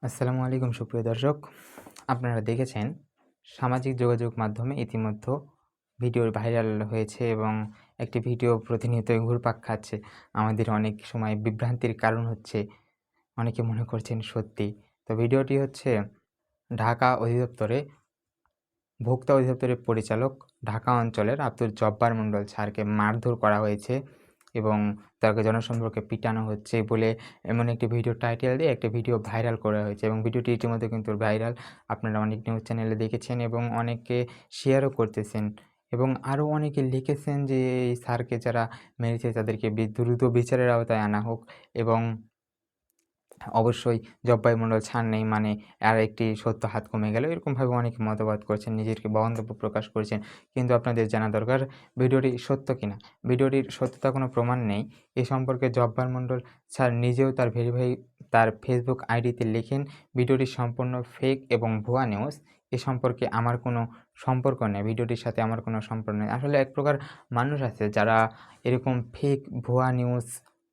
আসসালামু আলাইকুম সুপ্রিয় দর্শক। আপনারা দেখেছেন সামাজিক যোগাযোগ মাধ্যমে ইতিমধ্যে ভিডিও ভাইরাল হয়েছে এবং একটি ভিডিও প্রতিনিয়তই ঘুরপাক খাচ্ছে। আমাদের অনেক সময় বিভ্রান্তির কারণ হচ্ছে। অনেকে মনে করছেন সত্যি। তো ভিডিওটি হচ্ছে ঢাকা অধিদপ্তরে ভোক্তা অধিদপ্তরের পরিচালক ঢাকা অঞ্চলের আব্দুল জব্বার মণ্ডল স্যারকে মারধর করা হয়েছে এবং তাকে জনসম্পর্কে পিটানো হচ্ছে বলে এমন একটি ভিডিও টাইটেল দিয়ে একটি ভিডিও ভাইরাল করা হয়েছে এবং ভিডিওটি ইতিমধ্যে কিন্তু ভাইরাল। আপনারা অনেক নিউজ চ্যানেলে দেখেছেন এবং অনেকে শেয়ারও করতেছেন এবং আরও অনেকে লিখেছেন যে এই স্যারকে যারা মেরেছে তাদেরকে দ্রুত বিচারের আওতায় আনা হোক এবং অবশ্যই জব্বার মণ্ডল ছাড় নেই মানে আর একটি সত্য হাত কমে গেল। এরকমভাবে অনেকে মতবাদ করছেন, নিজেকে মন্তব্য প্রকাশ করেছেন। কিন্তু আপনাদের জানা দরকার ভিডিওটি সত্য কিনা। ভিডিওটির সত্যতা কোনো প্রমাণ নেই। এ সম্পর্কে জব্বার মণ্ডল স্যার নিজেও তার ফেসবুক আইডিতে লেখেন, ভিডিওটি সম্পূর্ণ ফেক এবং ভুয়া নিউজ। এ সম্পর্কে আমার কোনো সম্পর্ক নেই। ভিডিওটির সাথে আমার কোনো সম্পর্ক নেই। আসলে এক প্রকার মানুষ আছে যারা এরকম ফেক ভুয়া নিউজ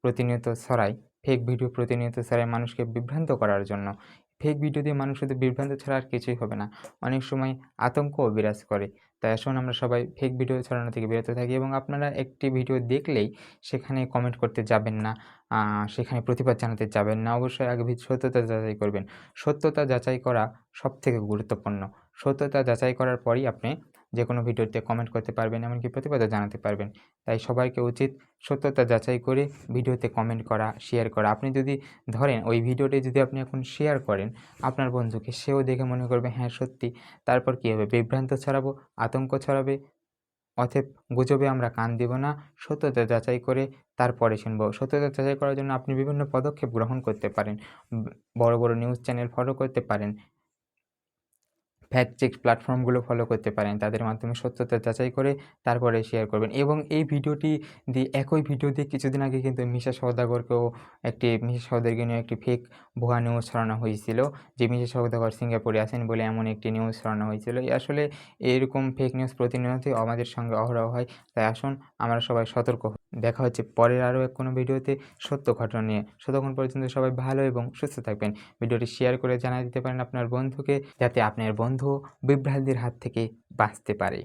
প্রতিনিয়ত ছড়ায়। ফেক ভিডিও প্রতিনিয়ত ছড়ায় মানুষকে বিভ্রান্ত করার জন্য। ফেক ভিডিও দিয়ে মানুষ শুধু বিভ্রান্ত ছাড়া আর কিছুই হবে না। অনেক সময় আতঙ্কও বিরাজ করে। তাই আসুন আমরা সবাই ফেক ভিডিও ছড়ানো থেকে বিরত থাকি এবং আপনারা একটি ভিডিও দেখলেই সেখানে কমেন্ট করতে যাবেন না, সেখানে প্রতিবাদ জানাতে যাবেন না। অবশ্যই আগে সত্যতা যাচাই করবেন। সত্যতা যাচাই করা সবথেকে গুরুত্বপূর্ণ। সত্যতা যাচাই করার পরই আপনি যেকোনো ভিডিওতে কমেন্ট করতে পারবেন, এমনকি প্রতিবাদও জানাতে পারবেন। তাই সবাইকে উচিত সত্যতা যাচাই করে ভিডিওতে কমেন্ট করা, শেয়ার করা। আপনি যদি ধরেন ওই ভিডিওটি যদি আপনি এখন শেয়ার করেন আপনার বন্ধুকে, সেও দেখে মনে করবে হ্যাঁ সত্যি। তারপর কী হবে? বিভ্রান্ত ছড়াবো, আতঙ্ক ছড়াবে। অতএব গুজবে আমরা কান দিব না। সত্যতা যাচাই করে তারপরে শুনবো। সত্যতা যাচাই করার জন্য আপনি বিভিন্ন পদক্ষেপ গ্রহণ করতে পারেন। বড়, বড় নিউজ চ্যানেল ফলো করতে পারেন। ফ্যাক্ট চেক প্ল্যাটফর্মগুলো ফলো করতে পারেন। তাদের মাধ্যমে সত্যতা যাচাই করে তারপরে শেয়ার করবেন এবং এই ভিডিওটি একই ভিডিও দিয়ে কিছুদিন আগে কিন্তু মিশা সওদাগরকে নিয়ে একটি ফেক ভুয়া নিউজ ছড়ানো হয়েছিল যে মিশা সওদাগর সিঙ্গাপুরে আছেন বলে এমন একটি নিউজ ছড়ানো হয়েছিল। আসলে এরকম ফেক নিউজ প্রতিনিয়তই আমাদের সঙ্গে অহরহ হয়। তাই আসুন আমরা সবাই সতর্ক হই। দেখা হচ্ছে পরের আরও কোনো ভিডিওতে সত্য ঘটনা নিয়ে। ততক্ষণ পর্যন্ত সবাই ভালো এবং সুস্থ থাকবেন। ভিডিওটি শেয়ার করে জানিয়ে দিতে পারেন আপনার বন্ধুকে, যাতে আপনার বন্ধু বিভ্রান্তির হাত থেকে বাঁচতে পারে।